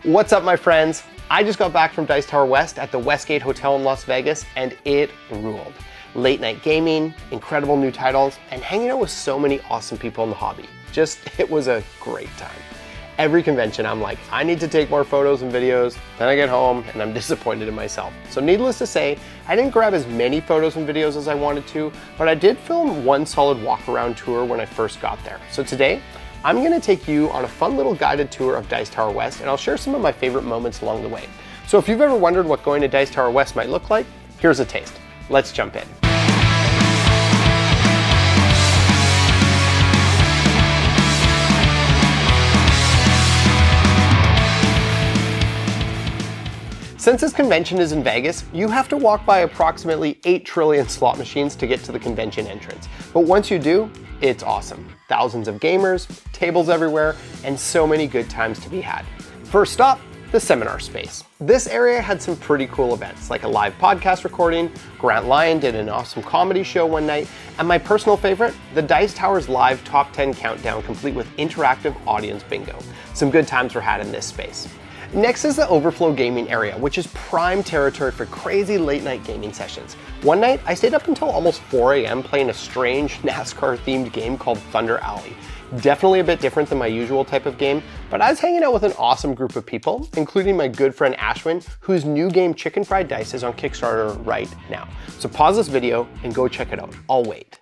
What's up, my friends? I just got back from Dice Tower West at the Westgate Hotel in Las Vegas, and it ruled. Late night gaming, incredible new titles, and hanging out with so many awesome people in the hobby. It was a great time. Every convention, I'm like, I need to take more photos and videos. Then I get home and I'm disappointed in myself. So needless to say, I didn't grab as many photos and videos as I wanted to, but I did film one solid walk around tour when I first got there. So today, I'm gonna take you on a fun little guided tour of Dice Tower West, and I'll share some of my favorite moments along the way. So if you've ever wondered what going to Dice Tower West might look like, here's a taste. Let's jump in. Since this convention is in Vegas, you have to walk by approximately 8 trillion slot machines to get to the convention entrance. But once you do, it's awesome. Thousands of gamers, tables everywhere, and so many good times to be had. First stop, the seminar space. This area had some pretty cool events, like a live podcast recording, Grant Lyon did an awesome comedy show one night, and my personal favorite, the Dice Tower's live top 10 countdown complete with interactive audience bingo. Some good times were had in this space. Next is the Overflow gaming area, which is prime territory for crazy late night gaming sessions. One night, I stayed up until almost 4 a.m. playing a strange NASCAR themed game called Thunder Alley. Definitely a bit different than my usual type of game, but I was hanging out with an awesome group of people, including my good friend Ashwin, whose new game Chicken Fried Dice is on Kickstarter right now. So pause this video and go check it out. I'll wait.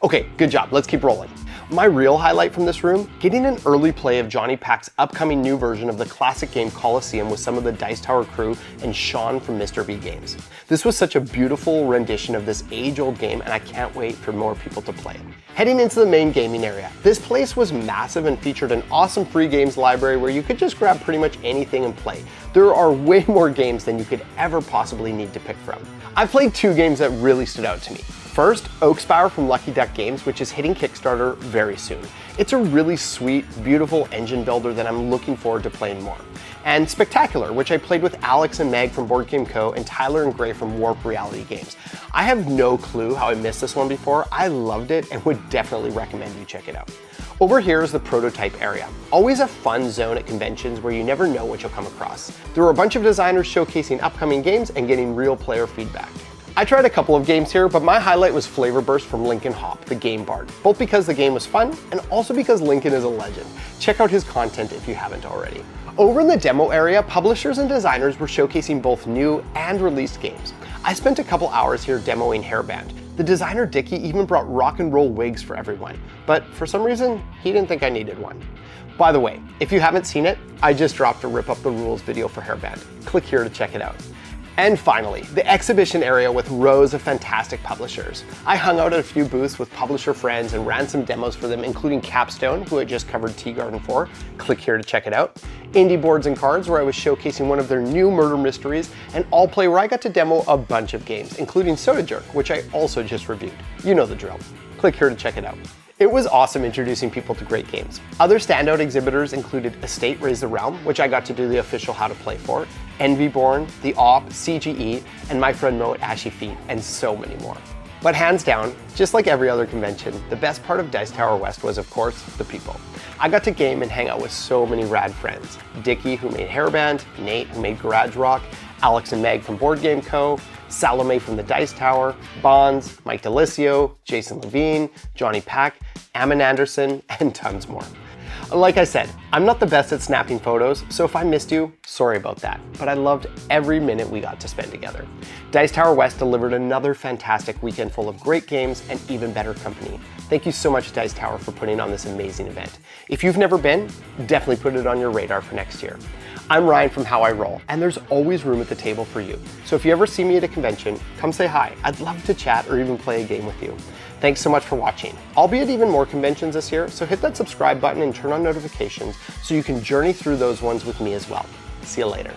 Okay, good job, let's keep rolling. My real highlight from this room, getting an early play of Johnny Pack's upcoming new version of the classic game Coliseum with some of the Dice Tower crew and Sean from Mr. B Games. This was such a beautiful rendition of this age-old game, and I can't wait for more people to play it. Heading into the main gaming area, this place was massive and featured an awesome free games library where you could just grab pretty much anything and play. There are way more games than you could ever possibly need to pick from. I've played 2 games that really stood out to me. First, Oakspire from Lucky Duck Games, which is hitting Kickstarter very soon. It's a really sweet, beautiful engine builder that I'm looking forward to playing more. And Spectacular, which I played with Alex and Meg from Board Game Co. and Tyler and Gray from Warp Reality Games. I have no clue how I missed this one before. I loved it and would definitely recommend you check it out. Over here is the prototype area. Always a fun zone at conventions where you never know what you'll come across. There were a bunch of designers showcasing upcoming games and getting real player feedback. I tried a couple of games here, but my highlight was Flavor Burst from Lincoln Hop, the game bard, both because the game was fun and also because Lincoln is a legend. Check out his content if you haven't already. Over in the demo area, publishers and designers were showcasing both new and released games. I spent a couple hours here demoing Hairband. The designer Dickie even brought rock and roll wigs for everyone, but for some reason, he didn't think I needed one. By the way, if you haven't seen it, I just dropped a Rip Up the Rules video for Hairband. Click here to check it out. And finally, the exhibition area with rows of fantastic publishers. I hung out at a few booths with publisher friends and ran some demos for them, including Capstone, who I just covered Tea Garden for. Click here to check it out. Indie Boards and Cards, where I was showcasing one of their new murder mysteries, and All Play, where I got to demo a bunch of games, including Soda Jerk, which I also just reviewed. You know the drill. Click here to check it out. It was awesome introducing people to great games. Other standout exhibitors included Estate Raise the Realm, which I got to do the official How to Play for, Envyborn, The Op, CGE, and my friend Mo at Ashy Feet, and so many more. But hands down, just like every other convention, the best part of Dice Tower West was, of course, the people. I got to game and hang out with so many rad friends. Dickie, who made Hairband, Nate, who made Garage Rock, Alex and Meg from Board Game Co., Salome from the Dice Tower, Bonds, Mike DeLisio, Jason Levine, Johnny Pack, Ammon Anderson, and tons more. Like I said, I'm not the best at snapping photos, so if I missed you, sorry about that, but I loved every minute we got to spend together. Dice Tower West delivered another fantastic weekend full of great games and even better company. Thank you so much, Dice Tower, for putting on this amazing event. If you've never been, definitely put it on your radar for next year. I'm Ryan from How I Roll, and there's always room at the table for you. So if you ever see me at a convention, come say hi. I'd love to chat or even play a game with you. Thanks so much for watching. I'll be at even more conventions this year, so hit that subscribe button and turn on notifications so you can journey through those ones with me as well. See you later.